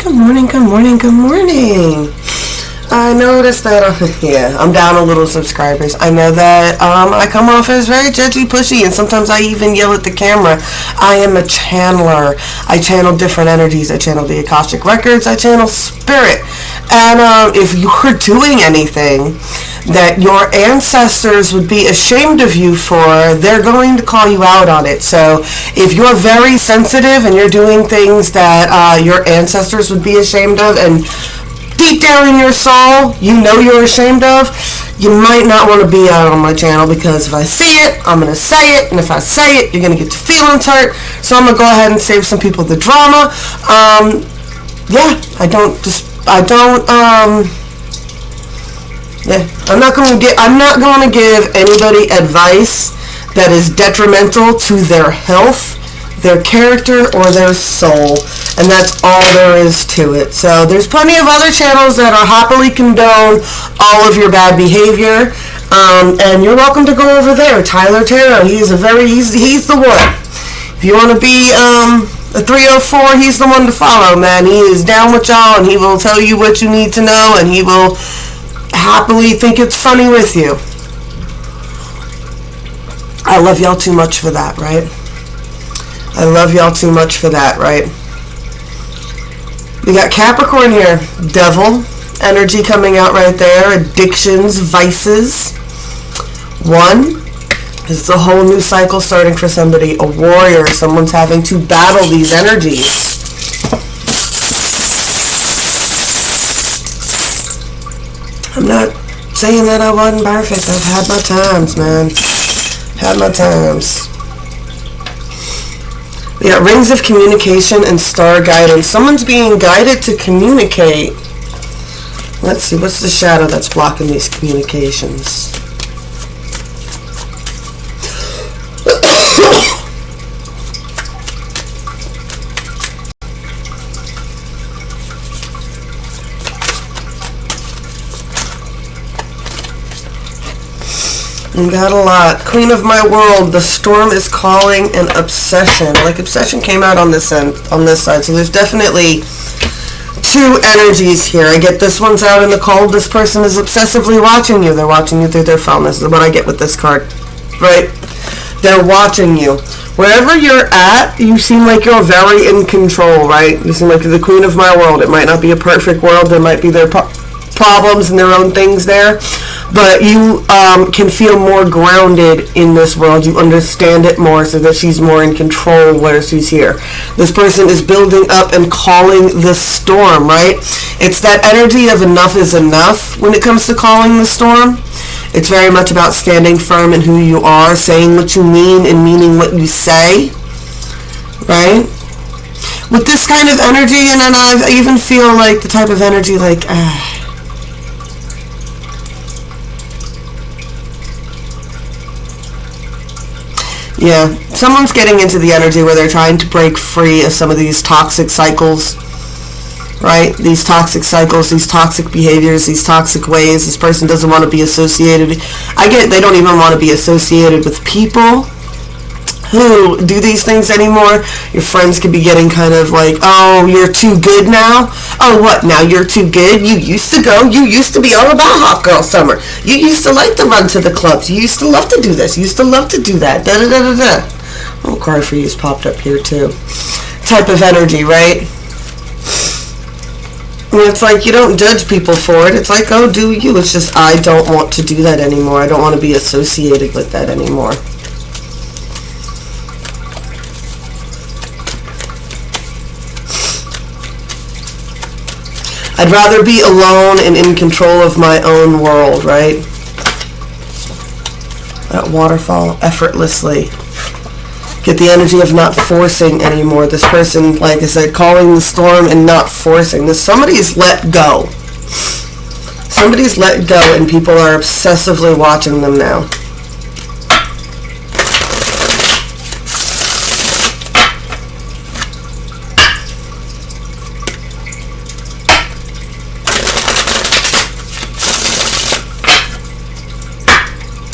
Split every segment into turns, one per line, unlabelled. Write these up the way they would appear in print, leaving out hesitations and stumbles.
Good morning, good morning, good morning. I noticed that, I'm down a little subscribers. I know that I come off as very judgy, pushy, and sometimes I even yell at the camera. I am a channeler. I channel different energies. I channel the Akashic Records. I channel spirit. And if you're doing anything that your ancestors would be ashamed of you for, they're going to call you out on it. So if you're very sensitive and you're doing things that your ancestors would be ashamed of, and deep down in your soul you know you're ashamed of, you might not want to be out on my channel, because if I say it, I'm going to say it, and if I say it, you're going to get your feelings hurt. So I'm going to go ahead and save some people the drama. I'm not going to give anybody advice that is detrimental to their health, their character, or their soul. And that's all there is to it. So there's plenty of other channels that are happily condone all of your bad behavior. And you're welcome to go over there. Tyler Tarot, he's the one. If you want to be a 304, he's the one to follow, man. He is down with y'all, and he will tell you what you need to know, and he will happily think it's funny with you. I love y'all too much for that, right? I love y'all too much for that, right? We got Capricorn here. Devil energy coming out right there. Addictions, vices. 1. This is a whole new cycle starting for somebody. A warrior. Someone's having to battle these energies. I'm not saying that I wasn't perfect. I've had my times, man. Had my times. We got rings of communication and star guidance. Someone's being guided to communicate. Let's see, what's the shadow that's blocking these communications? We got a lot. Queen of my world. The storm is calling an obsession. Like, obsession came out on this end, on this side. So there's definitely two energies here. I get this one's out in the cold. This person is obsessively watching you. They're watching you through their phone. This is what I get with this card, right? They're watching you. Wherever you're at, you seem like you're very in control, right? You seem like you're the queen of my world. It might not be a perfect world. There might be their problems and their own things there. But you can feel more grounded in this world. You understand it more, so that she's more in control where she's here. This person is building up and calling the storm, right? It's that energy of enough is enough when it comes to calling the storm. It's very much about standing firm in who you are, saying what you mean and meaning what you say, right? With this kind of energy, and then I even feel like the type of energy like, yeah, someone's getting into the energy where they're trying to break free of some of these toxic cycles, right? These toxic cycles, these toxic behaviors, these toxic ways. This person doesn't want to be associated. I get they don't even want to be associated with people who do these things anymore. Your friends could be getting kind of like, oh, you're too good now? Oh, what, now you're too good? You used to go. You used to be all about hot girl summer. You used to like to run to the clubs. You used to love to do this. You used to love to do that. Da-da-da-da-da. Oh, card for you's popped up here, too. Type of energy, right? And it's like you don't judge people for it. It's like, oh, do you? It's just I don't want to do that anymore. I don't want to be associated with that anymore. I'd rather be alone and in control of my own world, right? That waterfall, effortlessly. Get the energy of not forcing anymore. This person, like I said, calling the storm and not forcing. Somebody's let go. Somebody's let go, and people are obsessively watching them now.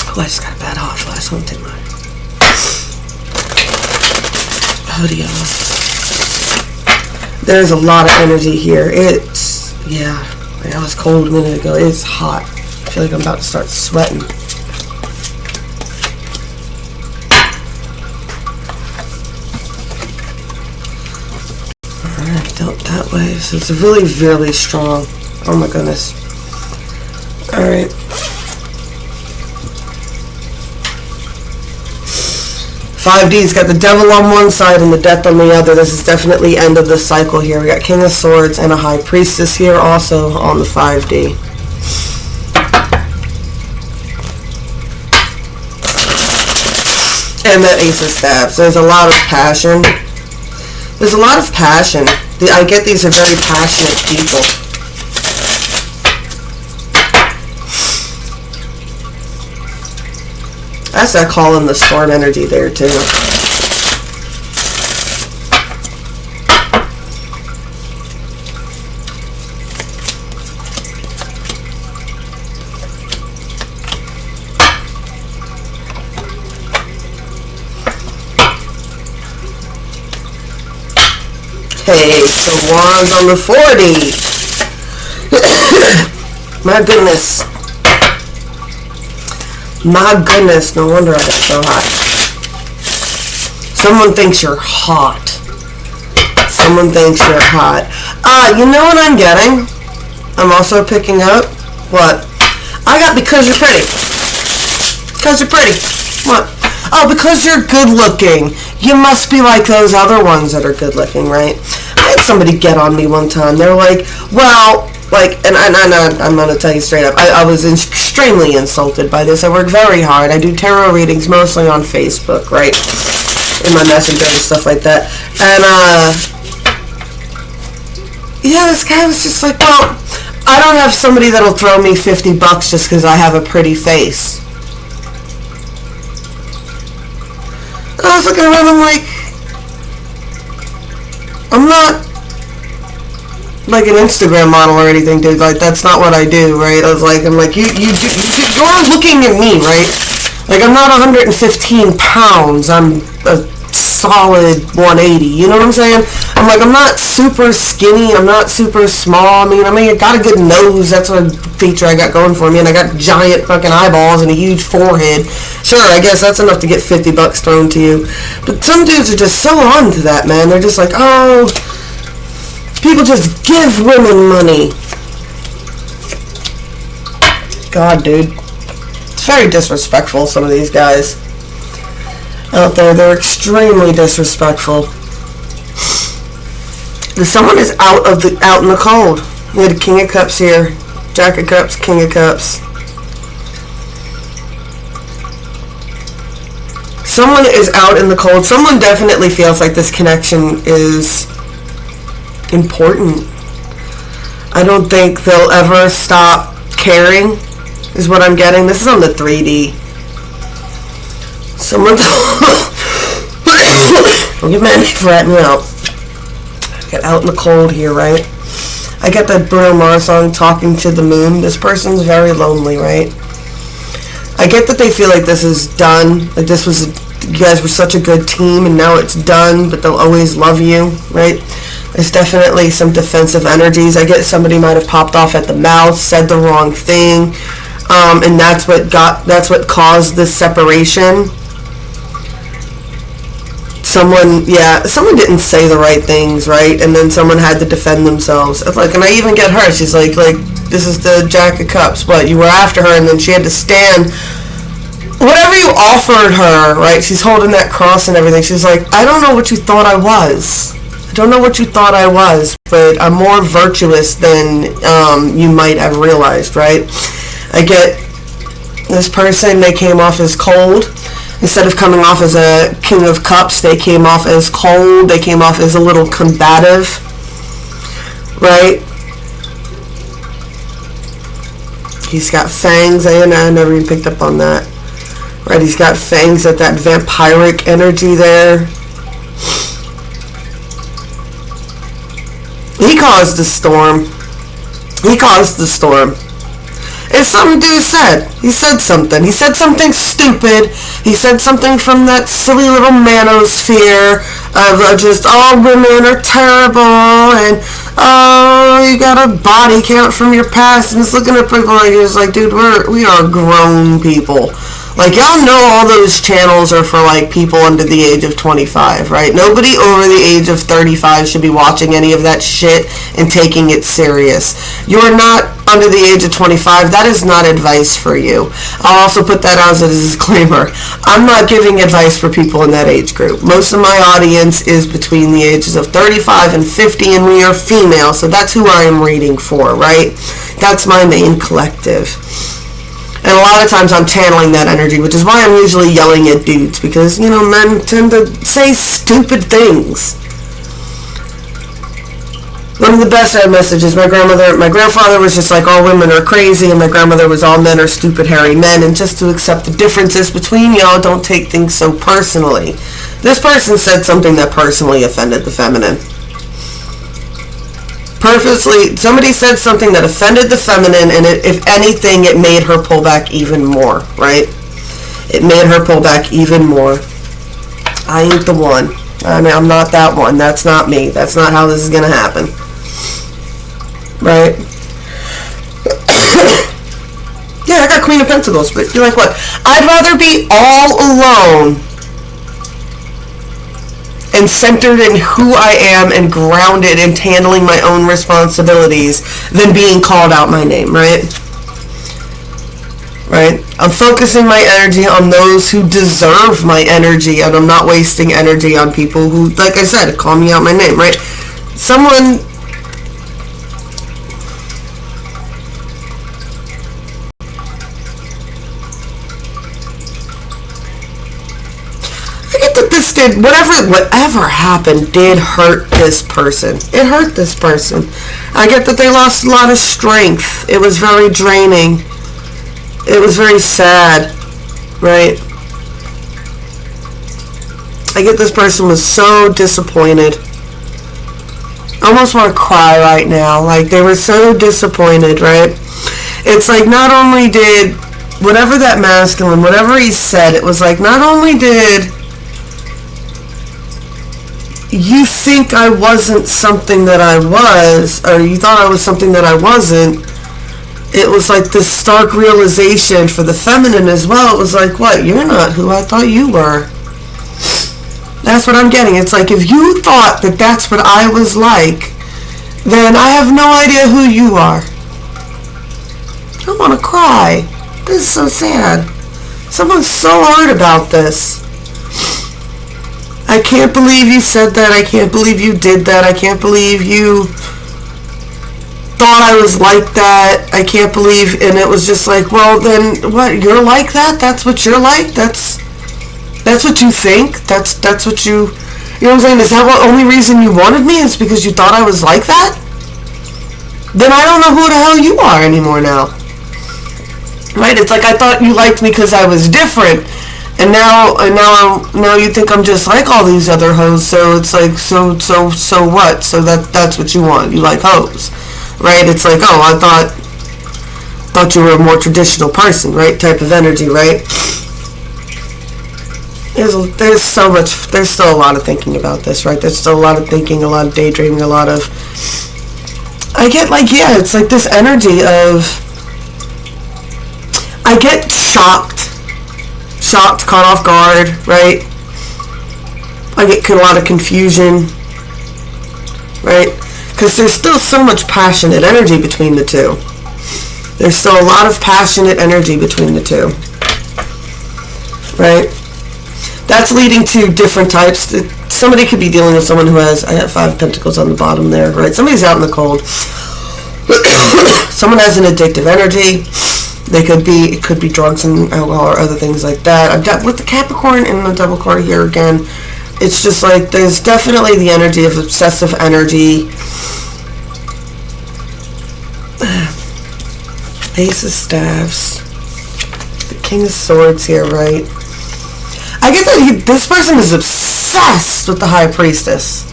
Oh, I just got a bad hot flash. I'll take my hoodie off. There's a lot of energy here. It's, yeah, I was cold a minute ago. It's hot. I feel like I'm about to start sweating. Alright, dealt that way. So it's really, really strong. Oh my goodness. Alright. 5D's got the devil on one side and the death on the other. This is definitely end of the cycle here. We got King of Swords and a High Priestess here also on the 5D. And that Ace of Staves. There's a lot of passion. There's a lot of passion. I get these are very passionate people. That's that call in the storm energy there too. Hey, some wands on the 40. My goodness. My goodness, no wonder I'm so hot. Someone thinks you're hot. Someone thinks you're hot. You know what I'm getting? I'm also picking up what? I got because you're pretty. Because you're pretty. What? Oh, because you're good looking. You must be like those other ones that are good looking, right? I had somebody get on me one time. They're like, well, like, and I'm going to tell you straight up, I was extremely insulted by this. I work very hard. I do tarot readings mostly on Facebook, right? In my messenger and stuff like that. And, yeah, this guy was just like, well, I don't have somebody that'll throw me $50 just because I have a pretty face. And I was looking around, I'm like, I'm not like an Instagram model or anything, dude. Like, that's not what I do, right? I'm like, you sort of looking at me, right? Like, I'm not 115 pounds. I'm a solid 180. You know what I'm saying? I'm like, I'm not super skinny. I'm not super small. I mean, I got a good nose. That's a feature I got going for me. And I got giant fucking eyeballs and a huge forehead. Sure, I guess that's enough to get $50 thrown to you. But some dudes are just so on to that, man. They're just like, oh, people just give women money. God, dude. It's very disrespectful, some of these guys out there. They're extremely disrespectful. Someone is out in the cold. We had a King of Cups here. Jack of Cups, King of Cups. Someone is out in the cold. Someone definitely feels like this connection is important. I don't think they'll ever stop caring, is what I'm getting. This is on the 3D. Someone's don't get mad at me for ratting me out. Get out in the cold here, right? I get that Bruno Mars song, Talking to the Moon. This person's very lonely, right? I get that they feel like this is done. Like you guys were such a good team and now it's done, but they'll always love you, right? There's definitely some defensive energies. I get somebody might have popped off at the mouth, said the wrong thing, and that's what caused this separation. Someone didn't say the right things, right? And then someone had to defend themselves. Like, and I even get her. She's like, this is the Jack of Cups. What, you were after her, and then she had to stand. Whatever you offered her, right? She's holding that cross and everything. She's like, I don't know what you thought I was. I don't know what you thought I was, but I'm more virtuous than you might have realized, right? I get this person, they came off as cold. Instead of coming off as a King of Cups, they came off as cold. They came off as a little combative, right? He's got fangs. I never even picked up on that. Right, he's got fangs at that vampiric energy there. He caused the storm. He caused the storm. is some dude said. He said something. He said something stupid. He said something from that silly little manosphere of just, all women are terrible, and, oh, you got a body count from your past, and it's looking at people like, it's like, dude, we are grown people. Like, y'all know all those channels are for, like, people under the age of 25, right? Nobody over the age of 35 should be watching any of that shit and taking it serious. You're not under the age of 25. That is not advice for you. I'll also put that out as a disclaimer. I'm not giving advice for people in that age group. Most of my audience is between the ages of 35 and 50, and we are female, so that's who I am reading for, right? That's my main collective. And a lot of times I'm channeling that energy, which is why I'm usually yelling at dudes, because, you know, men tend to say stupid things. One of the best messages, my grandfather was just like, all women are crazy, and my grandmother was, all men are stupid, hairy men, and just to accept the differences between y'all, don't take things so personally. This person said something that personally offended the feminine. Somebody said something that offended the feminine, and if anything, it made her pull back even more, right? It made her pull back even more. I ain't the one. I mean, I'm not that one. That's not me. That's not how this is gonna happen. Right? Yeah, I got Queen of Pentacles, but you're like, what? I'd rather be all alone and centered in who I am and grounded and handling my own responsibilities than being called out my name, right? Right? I'm focusing my energy on those who deserve my energy, and I'm not wasting energy on people who, like I said, call me out my name, right? Someone... whatever happened did hurt this person. It hurt this person. I get that they lost a lot of strength. It was very draining. It was very sad, right? I get this person was so disappointed. I almost want to cry right now. Like, they were so disappointed, right? It's like, not only did whatever that masculine, whatever he said, it was like, not only did you think I wasn't something that I was, or you thought I was something that I wasn't, it was like this stark realization for the feminine as well. It was like, what? You're not who I thought you were. That's what I'm getting. It's like, if you thought that that's what I was like, then I have no idea who you are. I want to cry. This is so sad. Someone's so hurt about this. I can't believe you said that. I can't believe you did that. I can't believe you thought I was like that. I can't believe, and it was just like, well, then what? You're like that? That's what you're like? That's what you think? That's what you know what I'm saying? Is that the only reason you wanted me is because you thought I was like that? Then I don't know who the hell you are anymore now. Right? It's like, I thought you liked me because I was different. And now you think I'm just like all these other hoes, so it's like, so what? So that's what you want. You like hoes, right? It's like, oh, I thought you were a more traditional person, right? Type of energy, right? There's still a lot of thinking about this, right? There's still a lot of thinking, a lot of daydreaming, a lot of, I get like, yeah, it's like this energy of, I get shocked, caught off guard, right? I get a lot of confusion, right? Because there's still so much passionate energy between the two. There's still a lot of passionate energy between the two, right? That's leading to different types. Somebody could be dealing with someone who has, I have 5 pentacles on the bottom there, right? Somebody's out in the cold. Someone has an addictive energy. It could be drugs and alcohol or other things like that. I've got with the Capricorn and the double card here again. It's just like, there's definitely the energy of obsessive energy. Ace of Staves. The King of Swords here, right? I get that this person is obsessed with the High Priestess.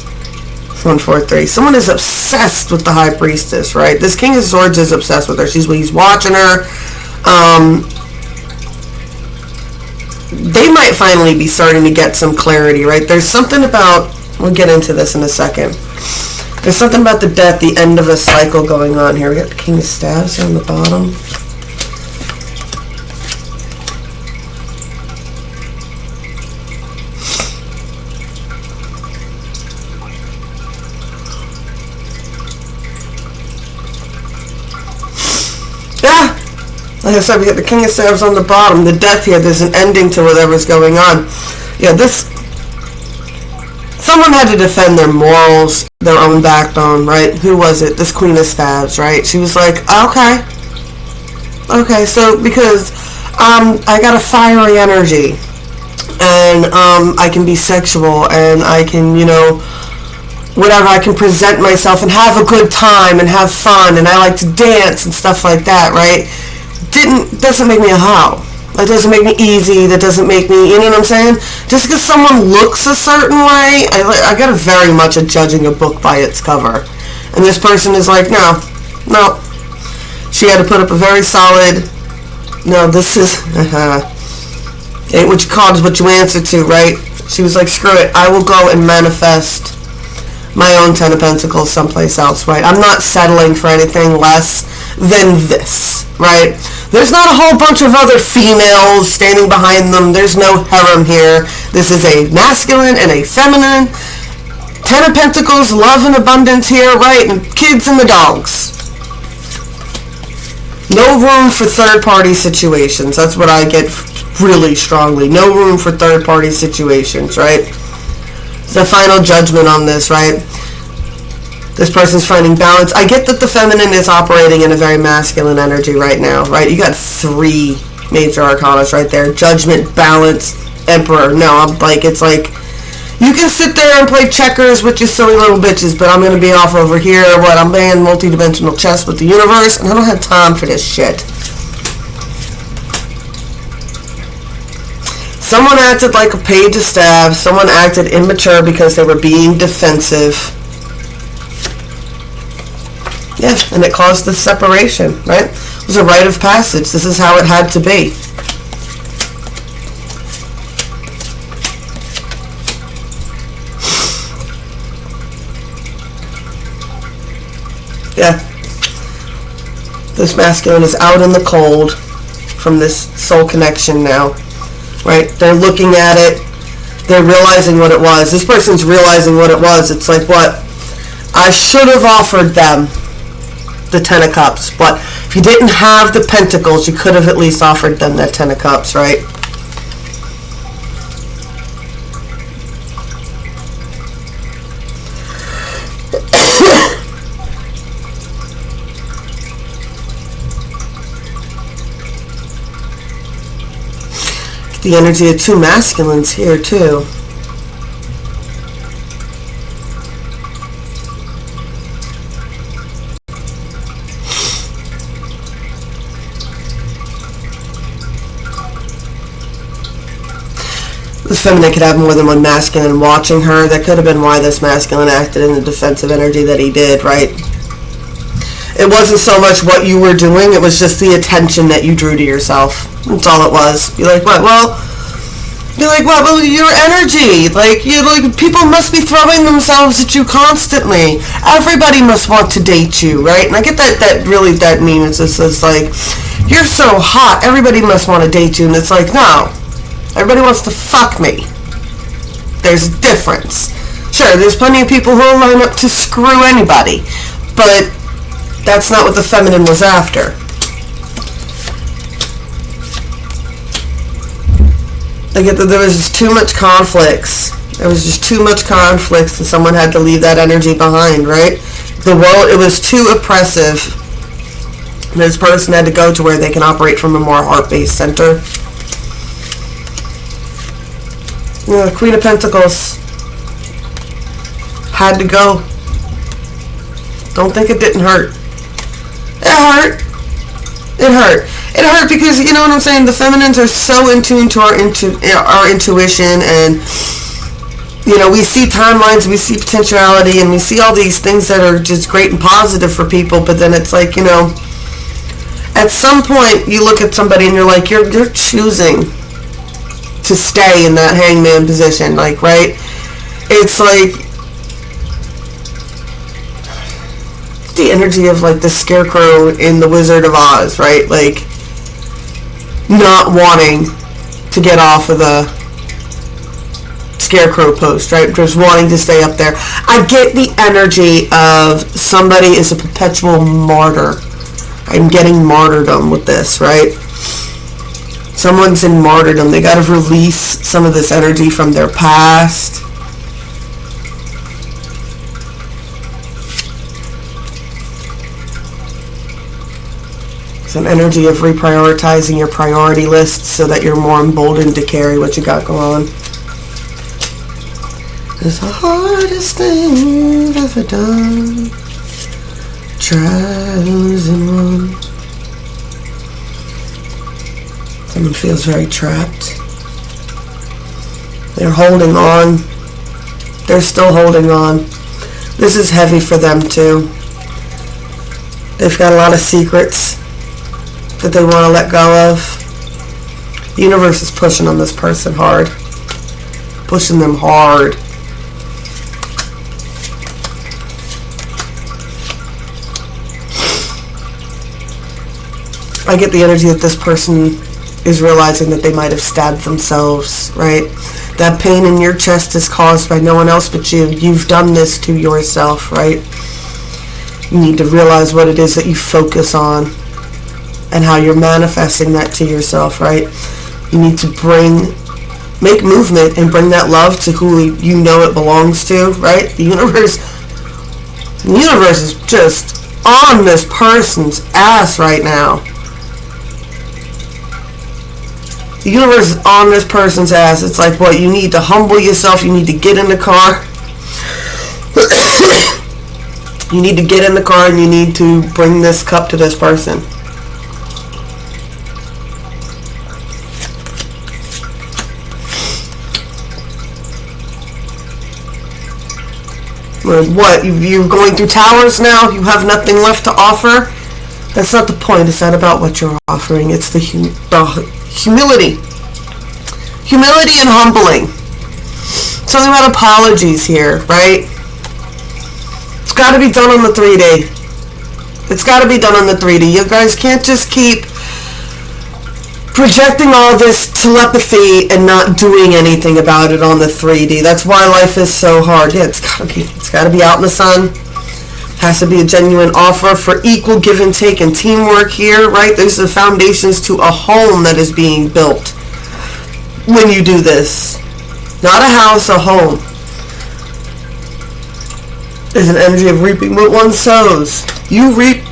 143. Someone is obsessed with the High Priestess, right? This King of Swords is obsessed with her. He's watching her. They might finally be starting to get some clarity, right? There's something about, we'll get into this in a second. There's something about the death, the end of a cycle going on here. We got the King of Staves on the bottom. Yeah, like I said, we got the King of Staves on the bottom. The death here, there's an ending to whatever's going on. Yeah, someone had to defend their morals, their own backbone, right? Who was it? This Queen of Staves, right? She was like, okay, so because I got a fiery energy, and I can be sexual, and I can, whatever, I can present myself and have a good time and have fun, and I like to dance and stuff like that, right? Doesn't make me a hoe. That doesn't make me easy. That doesn't make me, you know what I'm saying? Just because someone looks a certain way, I got a very much at judging a book by its cover. And this person is like, no. She had to put up a very solid, no, this is, ain't what you called is what you answer to, right? She was like, screw it. I will go and manifest my own Ten of Pentacles someplace else, right? I'm not settling for anything less than this, right? There's not a whole bunch of other females standing behind them. There's no harem here. This is a masculine and a feminine. Ten of Pentacles, love and abundance here, right? And kids and the dogs. No room for third-party situations. That's what I get really strongly. No room for third-party situations, right? It's the final judgment on this, right? This person's finding balance. I get that the feminine is operating in a very masculine energy right now, right? You got 3 major arcanas right there. Judgment, balance, Emperor. No, it's like, you can sit there and play checkers with your silly little bitches, but I'm going to be off over here. I'm playing multi-dimensional chess with the universe, and I don't have time for this shit. Someone acted like a Page of Staves. Someone acted immature because they were being defensive. Yeah, and it caused the separation, right? It was a rite of passage. This is how it had to be. Yeah. This masculine is out in the cold from this soul connection now, right? They're looking at it. They're realizing what it was. This person's realizing what it was. It's like, what? I should have offered them the Ten of Cups, but if you didn't have the Pentacles, you could have at least offered them that Ten of Cups, right? The energy of 2 masculines here too. This feminine could have more than one masculine watching her. That could have been why this masculine acted in the defensive energy that he did, right? It wasn't so much what you were doing, it was just the attention that you drew to yourself. That's all it was. You're like, what? Well, your energy. People must be throwing themselves at you constantly. Everybody must want to date you, right? And I get that means it's just like, you're so hot, everybody must want to date you. And it's like, no. Everybody wants to fuck me. There's a difference. Sure, there's plenty of people who will line up to screw anybody, but that's not what the feminine was after. I get that there was just too much conflicts. There was just too much conflicts and someone had to leave that energy behind, right? The world, it was too oppressive. This person had to go to where they can operate from a more heart-based center. Yeah, Queen of Pentacles had to go. Don't think it didn't hurt. It hurt. It hurt. It hurt because, you know what I'm saying, the feminines are so in tune to our intuition, and You know, we see timelines, we see potentiality, and we see all these things that are just great and positive for people, but then it's like, you know, at some point you look at somebody and you're like, you're choosing to stay in that hangman position, like, right? It's like the energy of like the scarecrow in the Wizard of Oz, right? Like not wanting to get off of the scarecrow post, right? Just wanting to stay up there. I get the energy of somebody is a perpetual martyr. I'm getting martyrdom with this, right? Someone's in martyrdom. They got to release some of this energy from their past. Some energy of reprioritizing your priority list so that you're more emboldened to carry what you got going on. It's the hardest thing you've ever done. Try losing one. Someone feels very trapped. They're holding on. They're still holding on. This is heavy for them too. They've got a lot of secrets that they want to let go of. The universe is pushing on this person hard. Pushing them hard. I get the energy that this person is realizing that they might have stabbed themselves, right? That pain in your chest is caused by no one else but you. You've done this to yourself, right? You need to realize what it is that you focus on and how you're manifesting that to yourself, right? You need to make movement and bring that love to who you know it belongs to, right? The universe is just on this person's ass right now. The universe is on this person's ass. It's like, what, you need to humble yourself. You need to get in the car. You need to get in the car and you need to bring this cup to this person. What, you're going through towers now? You have nothing left to offer? That's not the point. It's not about what you're offering. It's the humility. Humility and humbling. Something about apologies here, right? It's got to be done on the 3D. It's got to be done on the 3D. You guys can't just keep projecting all this telepathy and not doing anything about it on the 3D. That's why life is so hard. Yeah, it's got to be out in the sun. Has to be a genuine offer for equal give and take and teamwork here, right? There's the foundations to a home that is being built when you do this. Not a house, a home. There's an energy of reaping what one sows. You reap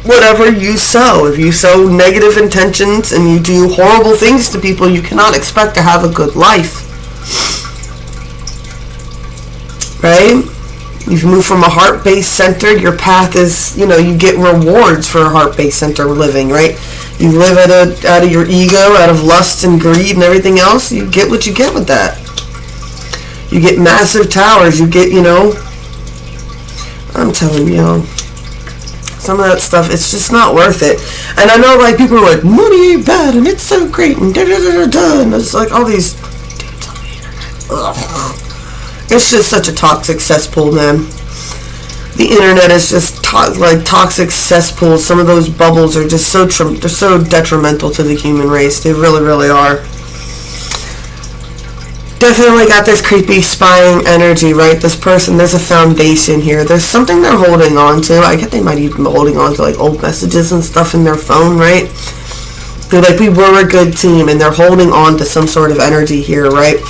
whatever you sow. If you sow negative intentions and you do horrible things to people, you cannot expect to have a good life. Right? If you move from a heart-based center, your path is, you get rewards for a heart-based center living, right? You live out of your ego, out of lust and greed and everything else, you get what you get with that. You get massive towers, you get, I'm telling you, some of that stuff, it's just not worth it. And I know, like, people are like, money ain't bad, and it's so great, and da-da-da-da-da, and it's like all these dudes on the internet. Ugh. It's just such a toxic cesspool, man. The internet is just like toxic cesspools. Some of those bubbles are just they're so detrimental to the human race. They really, really are. Definitely got this creepy spying energy, right? This person, there's a foundation here. There's something they're holding on to. I get they might even be holding on to like old messages and stuff in their phone, right? They're like, we were a good team, and they're holding on to some sort of energy here, right?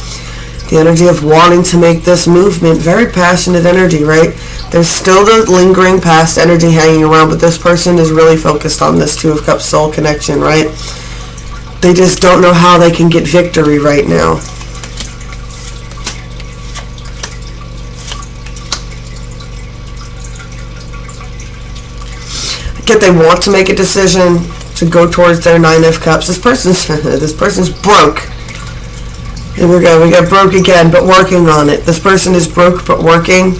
The energy of wanting to make this movement, very passionate energy, right? There's still the lingering past energy hanging around, but this person is really focused on this Two of Cups soul connection, right? They just don't know how they can get victory right now. I get they want to make a decision to go towards their Nine of Cups. This person's broke. Here we go. We got broke again, but working on it. This person is broke, but working.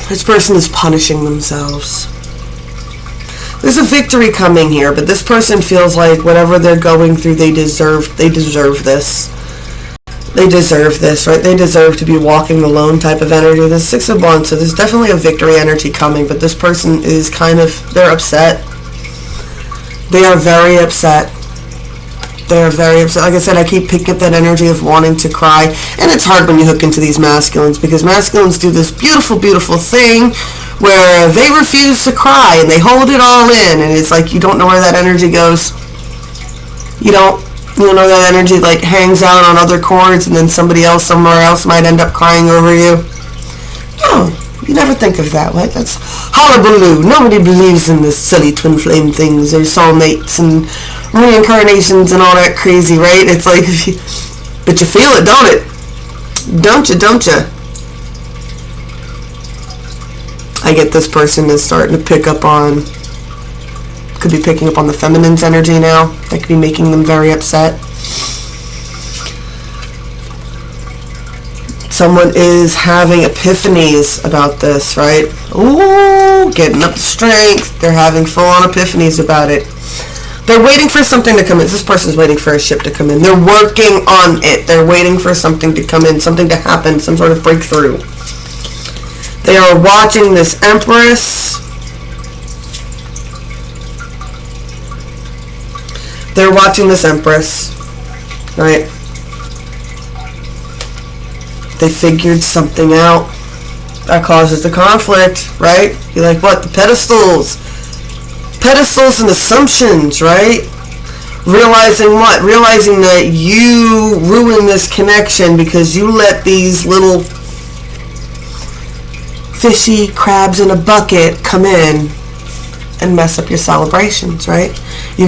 This person is punishing themselves. There's a victory coming here, but this person feels like whatever they're going through, they deserve this. They deserve this, right? They deserve to be walking alone type of energy. There's Six of Wands, so there's definitely a victory energy coming, but this person is they're upset. They are very upset. They're very upset. Like I said, I keep picking up that energy of wanting to cry. And it's hard when you hook into these masculines, because masculines do this beautiful, beautiful thing where they refuse to cry and they hold it all in. And it's like you don't know where that energy goes. You know that energy like hangs out on other chords, and then somebody else somewhere else might end up crying over you. No, you never think of that, right? That's hullabaloo. Nobody believes in this silly twin flame things or soulmates and reincarnations and all that crazy, right? It's like, but you feel it, don't it? Don't you? I get this person is starting to pick up on, could be picking up on the feminine's energy now. That could be making them very upset. Someone is having epiphanies about this, right? Ooh, getting up the strength. They're having full-on epiphanies about it. They're waiting for something to come in. This person's waiting for a ship to come in. They're working on it. They're waiting for something to come in, something to happen, some sort of breakthrough. They are watching this Empress. They're watching this Empress, right? They figured something out that causes the conflict, right? You're like, what? The pedestals and assumptions, right? Realizing what? Realizing that you ruined this connection because you let these little fishy crabs in a bucket come in and mess up your celebrations, right? You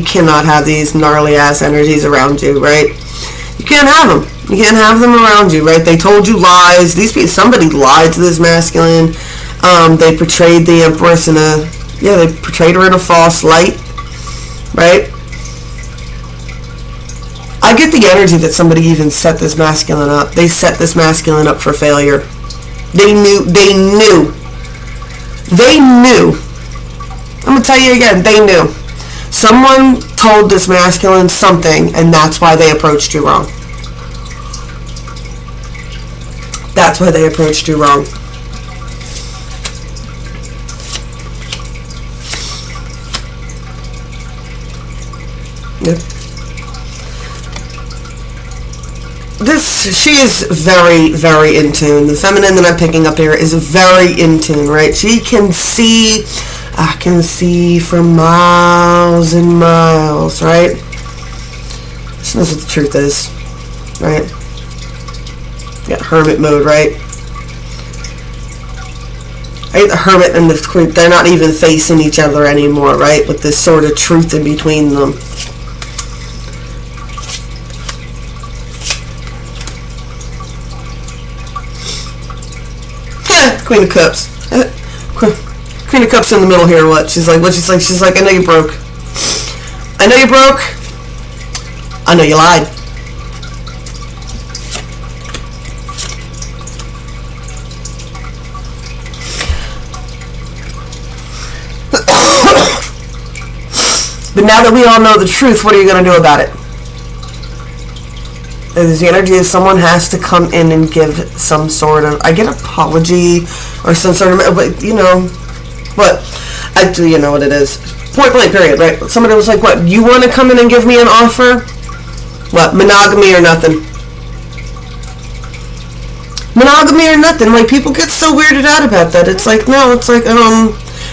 cannot have these gnarly ass energies around you, right? You can't have them. You can't have them around you, right? They told you lies. Somebody lied to this masculine. They portrayed the Empress they portrayed her in a false light, right? I get the energy that somebody even set this masculine up. They set this masculine up for failure. They knew. I'm going to tell you again, they knew. Someone told this masculine something, and that's why they approached you wrong. That's why they approached you wrong. Yep. She is very, very in tune. The feminine that I'm picking up here is very in tune, right? She can see, I can see for miles and miles, right? She knows what the truth is, right? Yeah, hermit mode, right? Right? The hermit and the queen, they're not even facing each other anymore, right? With this sort of truth in between them. Queen of Cups. Queen of Cups in the middle here, what? She's like, I know you broke. I know you broke. I know you lied. But now that we all know the truth, what are you going to do about it? There's the energy of someone has to come in and give some sort of, I get apology or some sort of, but you know, what? Actually, you know what it is. Point blank, period, right? Somebody was like, what? You want to come in and give me an offer? What? Monogamy or nothing? Monogamy or nothing. Like, people get so weirded out about that. It's like, no, it's like,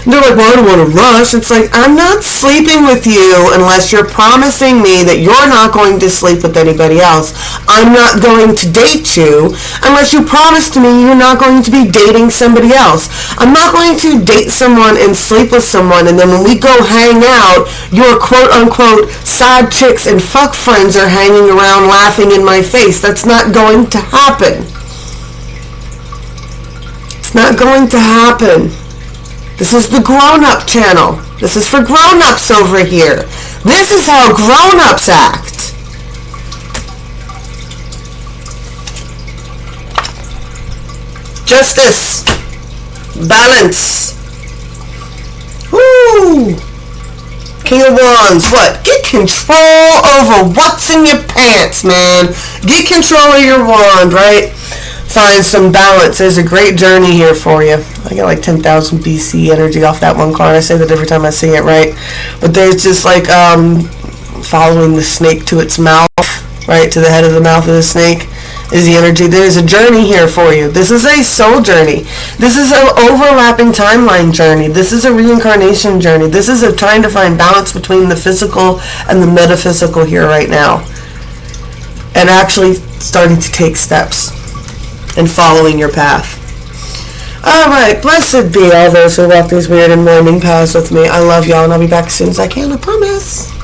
And they're like, well, I don't want to rush. It's like, I'm not sleeping with you unless you're promising me that you're not going to sleep with anybody else. I'm not going to date you unless you promise to me you're not going to be dating somebody else. I'm not going to date someone and sleep with someone, and then when we go hang out, your quote-unquote side chicks and fuck friends are hanging around laughing in my face. That's not going to happen. It's not going to happen. This is the grown-up channel. This is for grown-ups over here. This is how grown-ups act. Justice. Balance. Woo! King of Wands. What? Get control over what's in your pants, man. Get control of your wand, right? Find some balance. There's a great journey here for you. I got like 10,000 BC energy off that one card. I say that every time I see it, right? But there's just like following the snake to its mouth, right? To the head of the mouth of the snake is the energy. There's a journey here for you. This is a soul journey. This is an overlapping timeline journey. This is a reincarnation journey. This is a trying to find balance between the physical and the metaphysical here right now. And actually starting to take steps and following your path. Alright, blessed be all those who walk these weird and winding paths with me. I love y'all, and I'll be back as soon as I can, I promise.